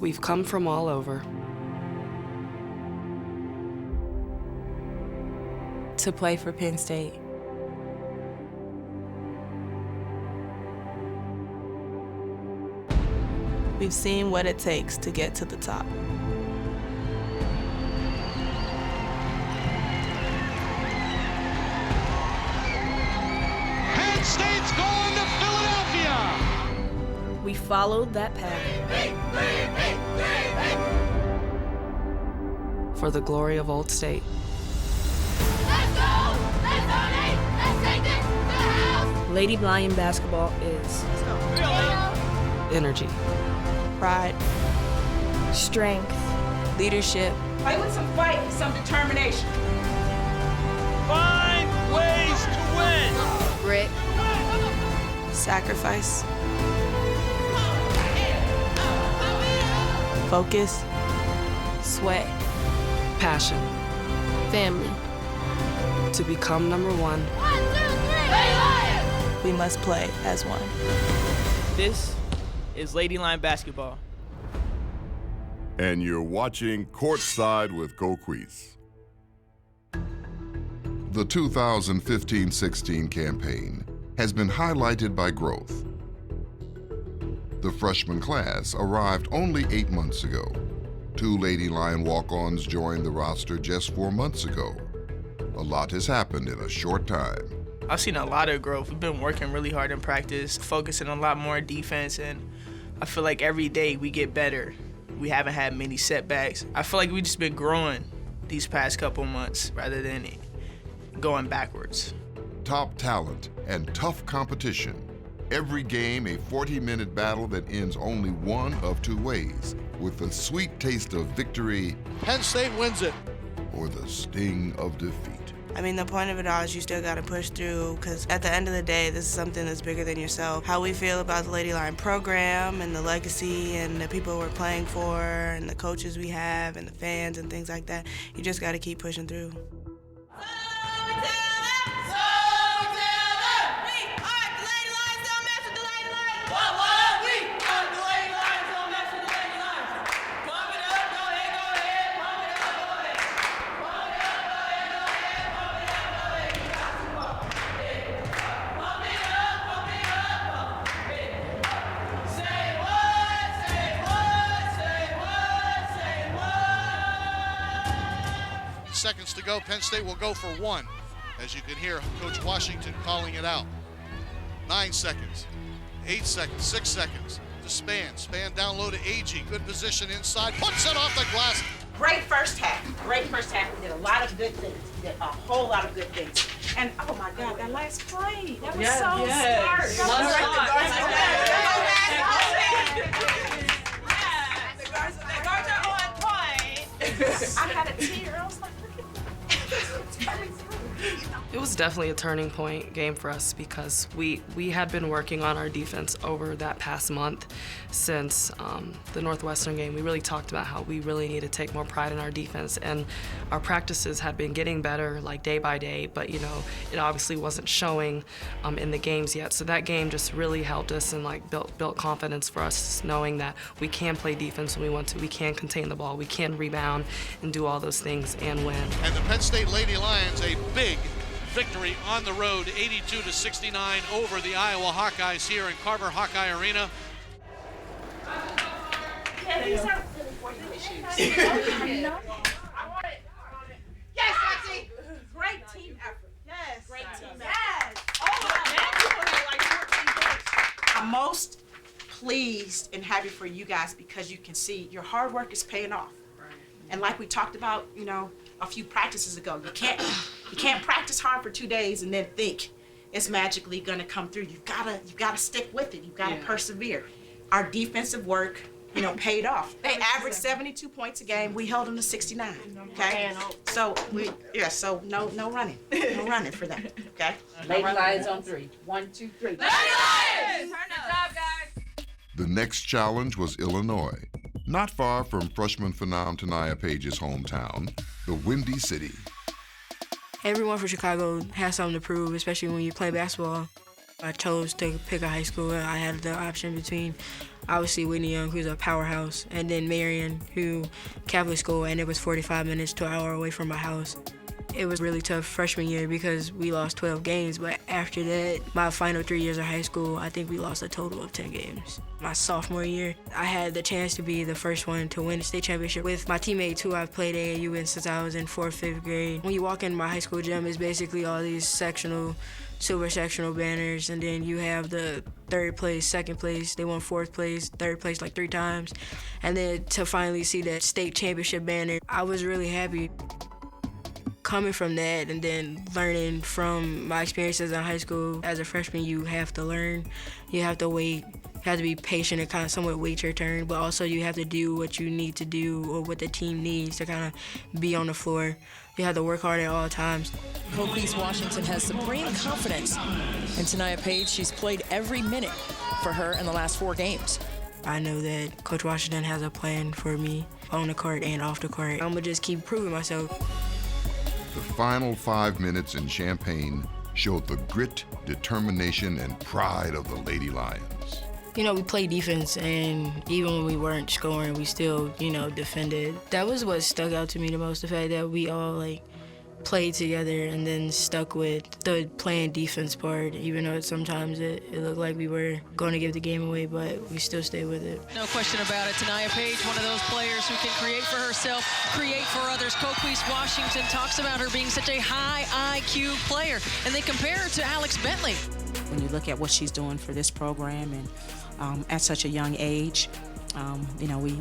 We've come from all over to play for Penn State. We've seen what it takes to get to the top. Penn State's going to Philadelphia! We followed that path. for the glory of Old State. Let's go! Let's donate! Let's take this to the house! Lady Lion basketball is Energy. pride, strength, leadership, Play with some fight and some determination. Find ways to win! grit, sacrifice, focus, sweat, Passion. family. To become number one. 1, 2, 3! We must play as one. This is Lady Lion basketball. And you're watching Courtside with Coquese. The 2015-16 campaign has been highlighted by growth. The freshman class arrived only 8 months ago. 2 Lady Lion walk-ons joined the roster just 4 months ago. A lot has happened in a short time. I've seen a lot of growth. We've been working really hard in practice, focusing a lot more on defense, and I feel like every day we get better. We haven't had many setbacks. I feel like we've just been growing these past couple months rather than going backwards. Top talent and tough competition. Every game a 40-minute battle that ends only one of 2 ways, with the sweet taste of victory Penn State wins it. or the sting of defeat. I mean, the point of it all is you still got to push through, because at the end of the day, this is something that's bigger than yourself. How we feel about the Lady Lion program and the legacy and the people we're playing for and the coaches we have and the fans and things like that, you just got to keep pushing through. Seconds to go. Penn State will go for 1. As you can hear, Coach Washington calling it out. 9 seconds, 8 seconds, 6 seconds to Span. Span down low to AG. Good position inside. Puts it off the glass. Great first half. Great first half. We did a lot of good things. We did a whole lot of good things. And oh my God, that last play. That was so smart. I had a tear. I was like, look at that. It was definitely a turning point game for us because we had been working on our defense over that past month since the Northwestern game. We really talked about how we really need to take more pride in our defense, and our practices had been getting better like day by day, but you know, it obviously wasn't showing in the games yet. So that game just really helped us and like built confidence for us, knowing that we can play defense when we want to, we can contain the ball, we can rebound and do all those things and win. And the Penn State Lady Lions, a big victory on the road, 82-69 over the Iowa Hawkeyes here in Carver Hawkeye Arena. Yeah, these are I know. Yes, Betsy. Great team effort. Yes. Great team effort. Yes. I'm most pleased and happy for you guys because you can see your hard work is paying off. And like we talked about, you know, a few practices ago, you can't practice hard for 2 days and then think it's magically gonna come through. You've gotta stick with it. You've gotta persevere. Our defensive work, you know, paid off. They averaged 72 points a game. We held them to 69. Okay. So no running, no running for that. Okay. Lady Lions on 3. 1, 2, 3. Lady Lions! Good job, guys. The next challenge was Illinois, not far from freshman phenom Tania Page's hometown, the Windy City. Everyone from Chicago has something to prove, especially when you play basketball. I chose to pick a high school. I had the option between Obviously, Whitney Young, who's a powerhouse, and then Marion, who Catholic school, and it was 45 minutes to an hour away from my house. It was really tough freshman year because we lost 12 games, but after that, my final 3 years of high school, I think we lost a total of 10 games. My sophomore year, I had the chance to be the first one to win the state championship with my teammates who I've played AAU with since I was in 4th, 5th grade. When you walk in my high school gym, it's basically all these silver sectional banners, and then you have the 3rd place, 2nd place, they won 4th place, 3rd place like 3 times. And then to finally see that state championship banner, I was really happy. Coming from that and then learning from my experiences in high school, as a freshman, you have to learn, you have to wait, you have to be patient and kind of somewhat wait your turn, but also you have to do what you need to do or what the team needs to kind of be on the floor. You have to work hard at all times. Coquese Washington has supreme confidence in Tanaya Page. She's played every minute for her in the last 4 games. I know that Coach Washington has a plan for me on the court and off the court. I'm gonna just keep proving myself. The final 5 minutes in Champaign showed the grit, determination, and pride of the Lady Lions. You know, we played defense, and even when we weren't scoring, we still, defended. That was what stuck out to me the most, the fact that we all, played together and then stuck with the playing defense part, even though sometimes it looked like we were going to give the game away, but we still stayed with it. No question about it. Tanaya Page, one of those players who can create for herself, create for others. Coquese Washington talks about her being such a high IQ player, and they compare her to Alex Bentley. When you look at what she's doing for this program and at such a young age,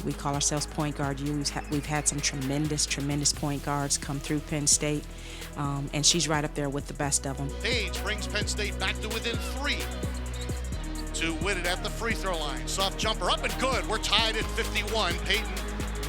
we call ourselves point guard youth. We've had some tremendous point guards come through Penn State, and she's right up there with the best of them. Page brings Penn State back to within 3. To Whitted at the free throw line. Soft jumper up and good. We're tied at 51. Peyton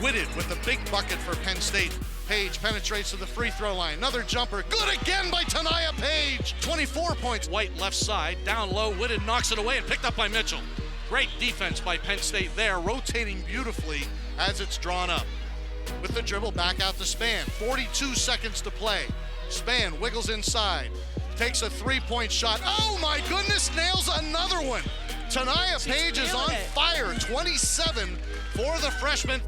Whitted with a big bucket for Penn State. Page penetrates to the free throw line. Another jumper. Good again by Tanaya Page. 24 points. White left side. Down low. Whitted knocks it away and picked up by Mitchell. Great defense by Penn State there, rotating beautifully as it's drawn up. With the dribble back out to Spann. 42 seconds to play. Spann wiggles inside. Takes a 3-point shot. Oh my goodness, nails another one. Tanaya Page is on fire. 27 for the freshman.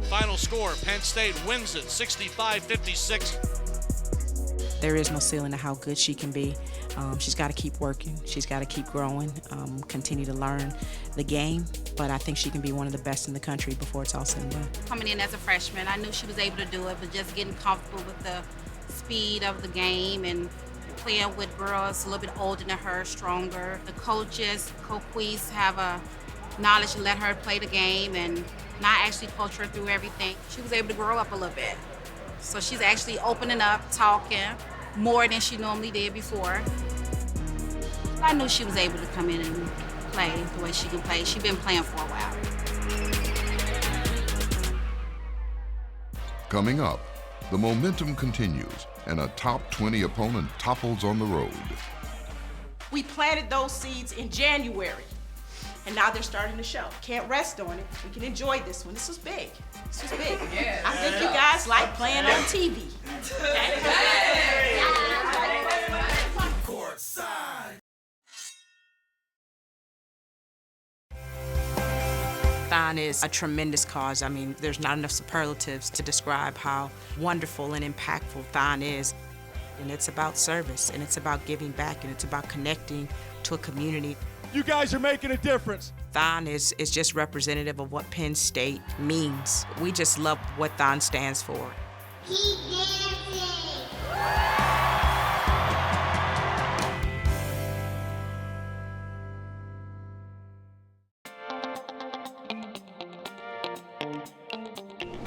Final score, Penn State wins it 65-56. There is no ceiling to how good she can be. She's got to keep working. She's got to keep growing, continue to learn the game. But I think she can be one of the best in the country before it's all said and done. Coming in as a freshman, I knew she was able to do it, but just getting comfortable with the speed of the game and playing with girls a little bit older than her, stronger. The coaches, Coquese, have a knowledge to let her play the game and not actually coach her through everything. She was able to grow up a little bit. So she's actually opening up, talking more than she normally did before. I knew she was able to come in and play the way she can play. She's been playing for a while. Coming up, the momentum continues and a top 20 opponent topples on the road. We planted those seeds in January, and now they're starting to show. Can't rest on it. We can enjoy this one. This was big. This was big. Yeah. I think you guys like playing on TV. Courtside. Thon is a tremendous cause. I mean, there's not enough superlatives to describe how wonderful and impactful Thon is. And it's about service, and it's about giving back, and it's about connecting to a community. You guys are making a difference. Thon is just representative of what Penn State means. We just love what Thon stands for. Keep dancing.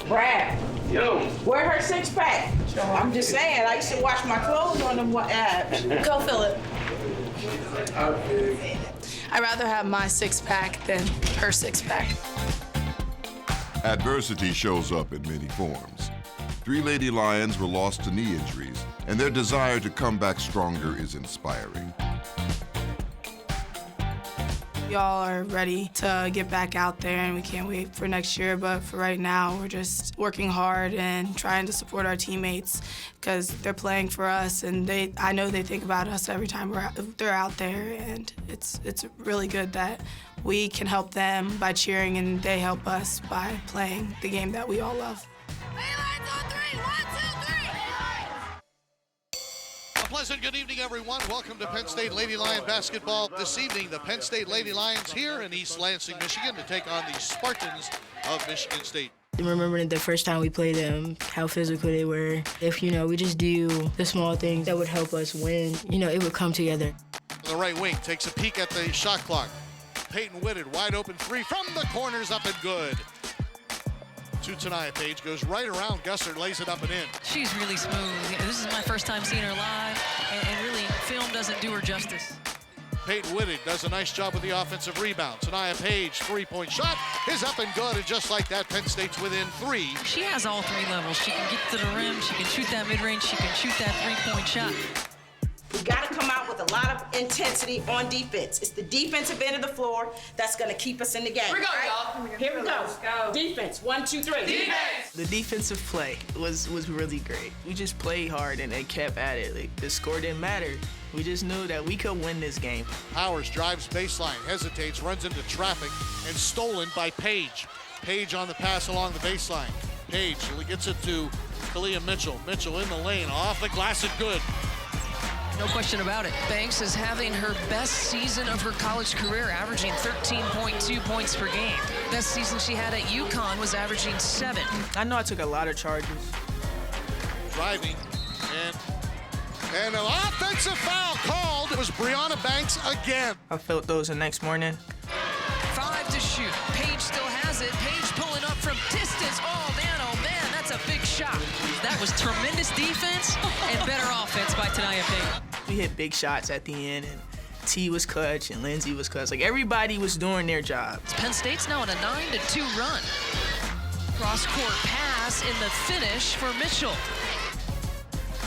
Brad. Yo. Where her 6-pack? I'm just saying, I used to wash my clothes on them apps. Go fill it. I'd rather have my 6-pack than her 6-pack. Adversity shows up in many forms. 3 Lady Lions were lost to knee injuries, and their desire to come back stronger is inspiring. We all are ready to get back out there, and we can't wait for next year. But for right now, we're just working hard and trying to support our teammates because they're playing for us, and I know they think about us every time they're out there, and it's really good that we can help them by cheering, and they help us by playing the game that we all love. A pleasant good evening, everyone. Welcome to Penn State Lady Lion basketball. This evening, the Penn State Lady Lions here in East Lansing, Michigan, to take on the Spartans of Michigan State. Remembering the first time we played them, how physical they were. If, we just do the small things that would help us win, it would come together. The right wing takes a peek at the shot clock. Peyton Whitted, wide open three from the corners, up and good. To Tania Page, goes right around Gusser, lays it up and in. She's really smooth. This is my first time seeing her live, and really, film doesn't do her justice. Peyton Whitted does a nice job with the offensive rebound. Tania Page, three-point shot is up and good, and just like that, Penn State's within 3. She has all 3 levels. She can get to the rim, she can shoot that mid-range, she can shoot that three-point shot. We got to come out with a lot of intensity on defense. It's the defensive end of the floor that's going to keep us in the game. Here we go, right? y'all. Here we go. Let's go. Defense, 1, 2, 3. Defense! The defensive play was really great. We just played hard and kept at it. Like, the score didn't matter. We just knew that we could win this game. Powers drives baseline, hesitates, runs into traffic, and stolen by Page. Page on the pass along the baseline. Page gets it to Kalia Mitchell. Mitchell in the lane, off the glass and good. No question about it. Banks is having her best season of her college career, averaging 13.2 points per game. Best season she had at UConn was averaging 7. I know I took a lot of charges. Driving, and an offensive foul called. It was Brianna Banks again. I felt those the next morning. 5 to shoot. Page still has it. Page pulling up from distance. Oh, man, that's a big shot. That was tremendous defense and better offense by Tania Page. We hit big shots at the end, and T was clutch, and Lindsay was clutch. Like, everybody was doing their job. Penn State's now on a 9-2 run. Cross-court pass in the finish for Mitchell.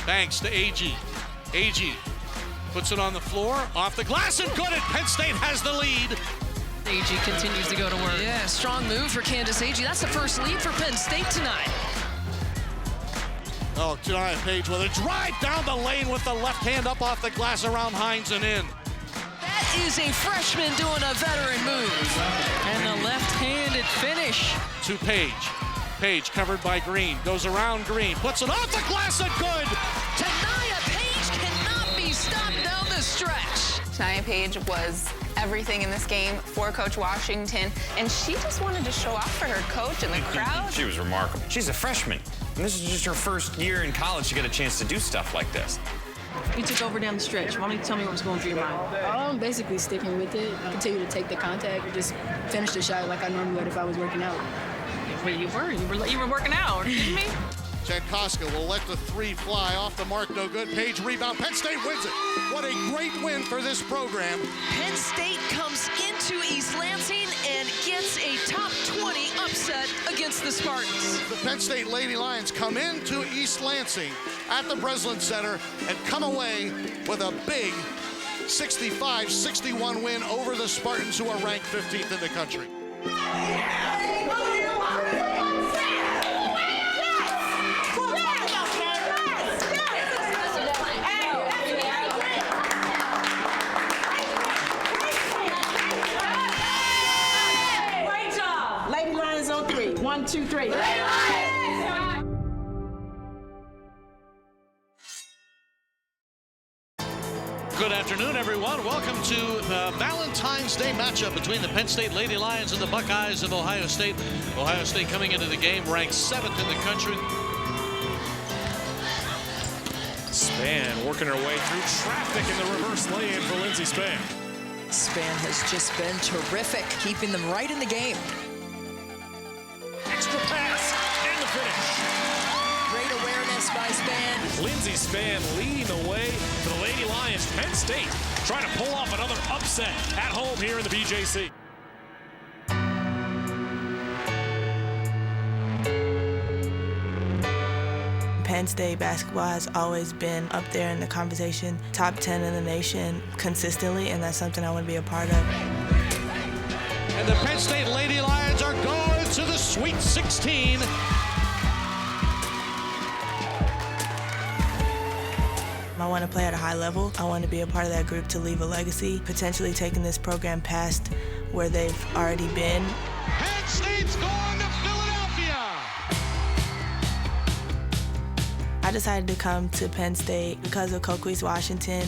Banks to AG. AG puts it on the floor, off the glass, and good, and Penn State has the lead. AG continues to go to work. Yeah, strong move for Candace AG. That's the first lead for Penn State tonight. Oh, Tania Page with a drive down the lane with the left hand up off the glass around Hines and in. That is a freshman doing a veteran move. And the left-handed finish. To Page. Page covered by Green. Goes around Green. Puts it off the glass and good. Tania Page cannot be stopped down the stretch. Tania Page was everything in this game for Coach Washington, and she just wanted to show off for her coach and the crowd. She was remarkable. She's a freshman, and this is just her first year in college to get a chance to do stuff like this. You took over down the stretch. Why don't you tell me what was going through your mind? Basically sticking with it, continue to take the contact, and just finish the shot like I normally would if I was working out. Well, you were working out. Are you kidding me? Jankowska will let the 3 fly off the mark, no good. Page rebound. Penn State wins it. What a great win for this program. Penn State comes into East Lansing and gets a top 20 upset against the Spartans. The Penn State Lady Lions come into East Lansing at the Breslin Center and come away with a big 65-61 win over the Spartans, who are ranked 15th in the country. Lady Lions on 3. 1, 2, 3. Good afternoon, everyone. Welcome to the Valentine's Day matchup between the Penn State Lady Lions and the Buckeyes of Ohio State. Ohio State coming into the game ranked 7th in the country. Span working her way through traffic in the reverse lane for Lindsey Span. Span has just been terrific, keeping them right in the game. Extra pass and the finish. Great awareness by Span. Lindsey Span leading the way for the Lady Lions. Penn State trying to pull off another upset at home here in the BJC. Penn State basketball has always been up there in the conversation, top 10 in the nation consistently, and that's something I want to be a part of. And the Penn State Lady Lions are going to the Sweet 16. I want to play at a high level. I want to be a part of that group to leave a legacy, potentially taking this program past where they've already been. Penn State's going to Philadelphia. I decided to come to Penn State because of Coquese, Washington.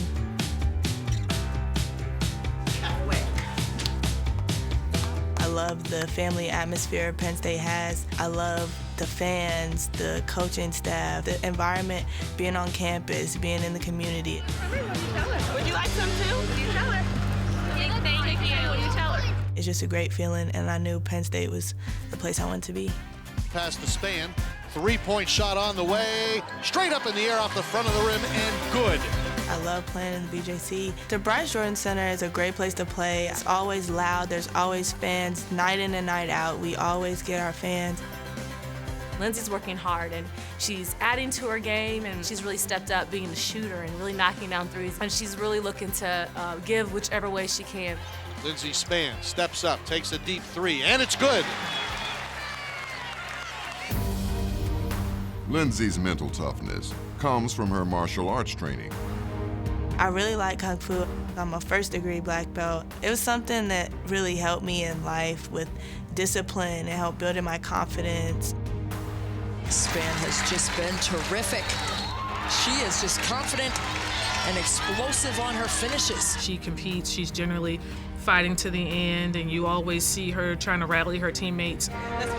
I love the family atmosphere Penn State has. I love the fans, the coaching staff, the environment, being on campus, being in the community. Would you like some too? Would you tell her? Thank you. Would you tell her? It's just a great feeling, and I knew Penn State was the place I wanted to be. Past the span, three-point shot on the way, straight up in the air off the front of the rim, and good. I love playing in the BJC. The Bryce Jordan Center is a great place to play. It's always loud, there's always fans, night in and night out. We always get our fans. Lindsay's working hard, and she's adding to her game, and she's really stepped up being the shooter and really knocking down threes. And she's really looking to give whichever way she can. Lindsay Spann steps up, takes a deep three, and it's good. Lindsay's mental toughness comes from her martial arts training. I really like Kung Fu. I'm a first-degree black belt. It was something that really helped me in life with discipline and helped building my confidence. Spann has just been terrific. She is just confident and explosive on her finishes. She competes, she's generally fighting to the end, and you always see her trying to rally her teammates. Let's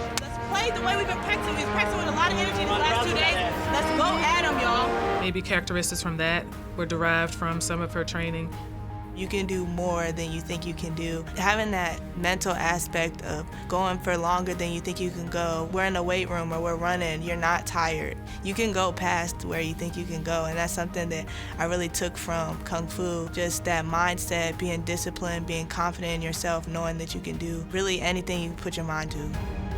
play the way we've been practicing. We've practiced with a lot of energy the last 2 days. Let's go at them, y'all. Maybe characteristics from that were derived from some of her training. You can do more than you think you can do. Having that mental aspect of going for longer than you think you can go. We're in the weight room or we're running, you're not tired. You can go past where you think you can go, and that's something that I really took from Kung Fu. Just that mindset, being disciplined, being confident in yourself, knowing that you can do really anything you put your mind to.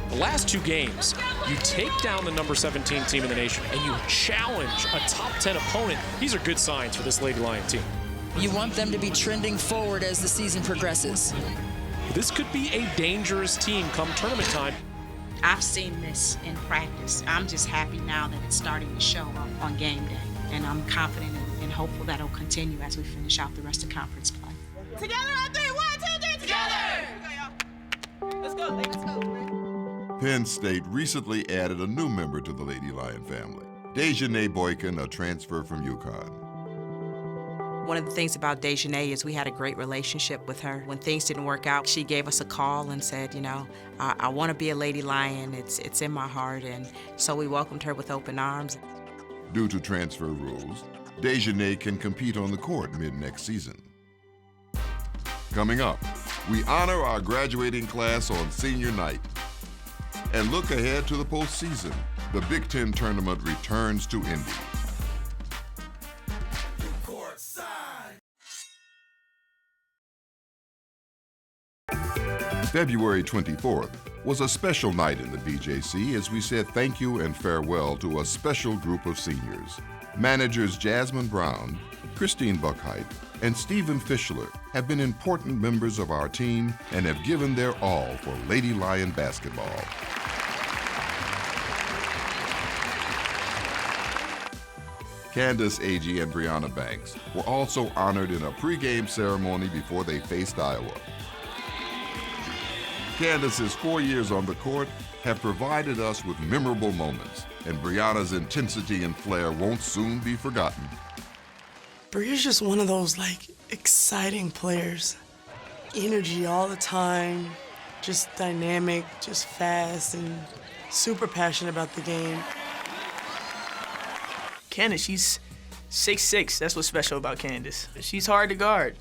The last two games, you take down the number 17 team in the nation and you challenge a top 10 opponent. These are good signs for this Lady Lion team. You want them to be trending forward as the season progresses. This could be a dangerous team come tournament time. I've seen this in practice. I'm just happy now that it's starting to show up on game day. And I'm confident and hopeful that it'll continue as we finish out the rest of conference play. Together on three, 1, 2, 3, together! Let's go, let's go. Penn State recently added a new member to the Lady Lion family, Dejanay Boykin, a transfer from UConn. One of the things about Dejanay is we had a great relationship with her. When things didn't work out, she gave us a call and said, you know, I want to be a Lady Lion. It's in my heart. And so we welcomed her with open arms. Due to transfer rules, Dejanay can compete on the court mid-next season. Coming up, we honor our graduating class on senior night and look ahead to the postseason. The Big Ten tournament returns to Indy. February 24th was a special night in the BJC as we said thank you and farewell to a special group of seniors. Managers Jasmine Brown, Christine Buckheit, and Stephen Fischler have been important members of our team and have given their all for Lady Lion basketball. Candace Agee and Brianna Banks were also honored in a pregame ceremony before they faced Iowa. Candace's 4 years on the court have provided us with memorable moments, and Brianna's intensity and flair won't soon be forgotten. Bria's just one of those, exciting players. Energy all the time, just dynamic, just fast, and super passionate about the game. Candace, she's 6'6". That's what's special about Candace. She's hard to guard.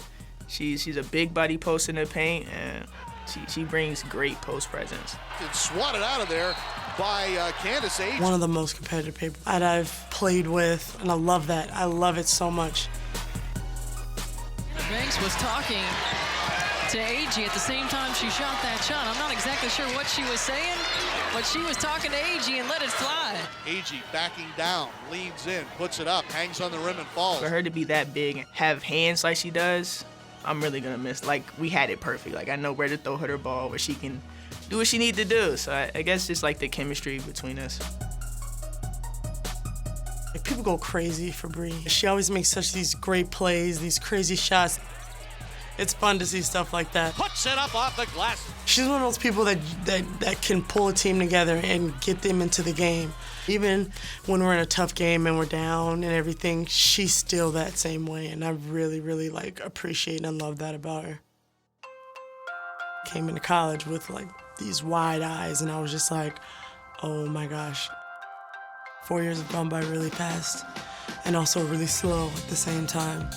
She's a big body post in the paint, and she brings great post presence. And swatted out of there by Candace Agee. One of the most competitive people that I've played with, and I love that. I love it so much. Banks was talking to Agee at the same time she shot that shot. I'm not exactly sure what she was saying, but she was talking to Agee and let it fly. Agee backing down, leans in, puts it up, hangs on the rim and falls. For her to be that big and have hands like she does, I'm really gonna miss. Like, we had it perfect. Like, I know where to throw her the ball, where she can do what she needs to do. So I guess just like the chemistry between us. Like, people go crazy for Bree. She always makes such these great plays, these crazy shots. It's fun to see stuff like that. Puts it up off the glass. She's one of those people that can pull a team together and get them into the game. Even when we're in a tough game and we're down and everything, she's still that same way. And I really, really like appreciate and love that about her. Came into college with like these wide eyes and I was just like, oh my gosh. 4 years have gone by really fast and also really slow at the same time.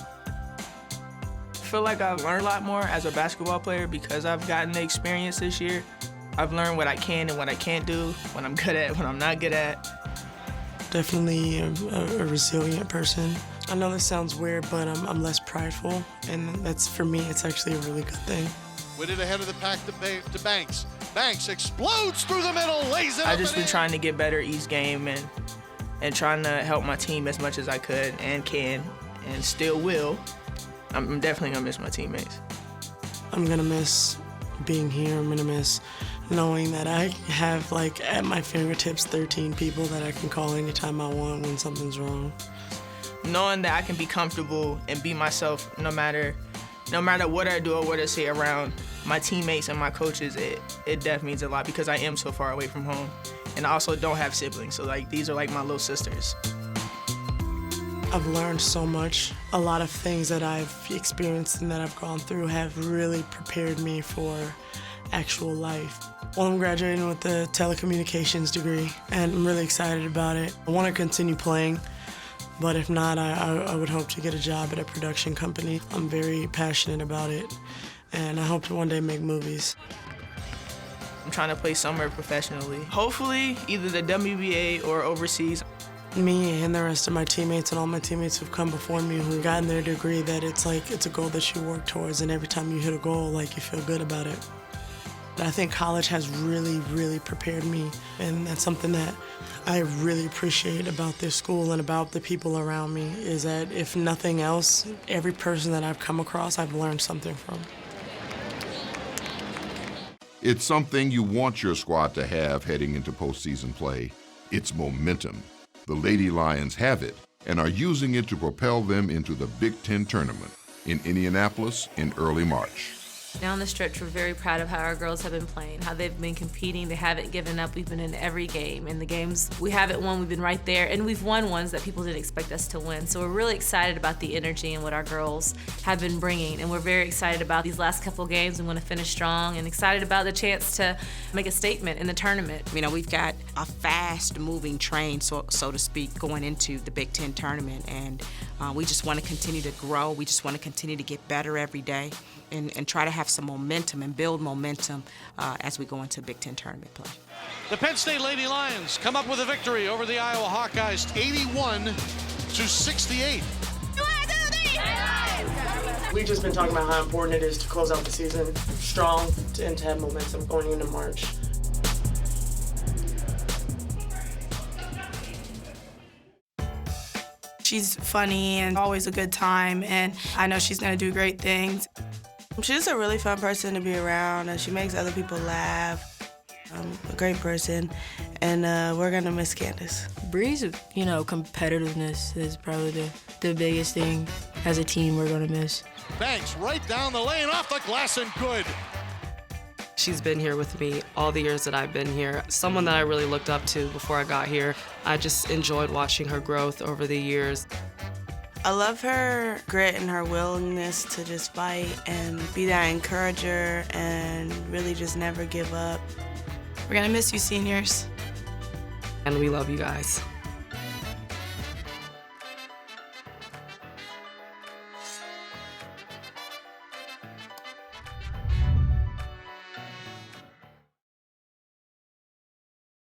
I feel like I've learned a lot more as a basketball player because I've gotten the experience this year. I've learned what I can and what I can't do, what I'm good at, what I'm not good at. Definitely a resilient person. I know this sounds weird, but I'm less prideful, and that's, for me, it's actually a really good thing. With it ahead of the pack to Banks. Banks explodes through the middle, lays it up. I've just been trying to get better each game and trying to help my team as much as I could and can and still will. I'm definitely gonna miss my teammates. I'm gonna miss being here. I'm gonna miss knowing that I have, like, at my fingertips 13 people that I can call anytime I want when something's wrong. Knowing that I can be comfortable and be myself no matter what I do or what I say around my teammates and my coaches, it definitely means a lot because I am so far away from home. And I also don't have siblings, so like these are like my little sisters. I've learned so much. A lot of things that I've experienced and that I've gone through have really prepared me for actual life. Well, I'm graduating with a telecommunications degree, and I'm really excited about it. I want to continue playing, but if not, I would hope to get a job at a production company. I'm very passionate about it, and I hope to one day make movies. I'm trying to play somewhere professionally. Hopefully, either the WBA or overseas. Me and the rest of my teammates and all my teammates who've come before me who've gotten their degree, that it's like it's a goal that you work towards, and every time you hit a goal, like, you feel good about it. I think college has really, really prepared me, and that's something that I really appreciate about this school and about the people around me, is that if nothing else, every person that I've come across, I've learned something from. It's something you want your squad to have heading into postseason play. It's momentum. The Lady Lions have it and are using it to propel them into the Big Ten tournament in Indianapolis in early March. Down the stretch, we're very proud of how our girls have been playing, how they've been competing. They haven't given up. We've been in every game. In the games we haven't won, we've been right there, and we've won ones that people didn't expect us to win. So we're really excited about the energy and what our girls have been bringing, and we're very excited about these last couple games. We want to finish strong and excited about the chance to make a statement in the tournament. You know, we've got a fast-moving train, so to speak, going into the Big Ten tournament, and we just want to continue to grow. We just want to continue to get better every day and try to have some momentum and build momentum as we go into Big Ten tournament play. The Penn State Lady Lions come up with a victory over the Iowa Hawkeyes, 81-68. We've just been talking about how important it is to close out the season strong and to have momentum going into March. She's funny and always a good time, and I know she's gonna do great things. She's a really fun person to be around, and she makes other people laugh. A great person, and we're gonna miss Candace. Bree's, competitiveness is probably the biggest thing as a team we're gonna miss. Banks right down the lane, off the glass, and good. She's been here with me all the years that I've been here. Someone that I really looked up to before I got here. I just enjoyed watching her growth over the years. I love her grit and her willingness to just fight and be that encourager and really just never give up. We're gonna miss you, seniors. And we love you guys.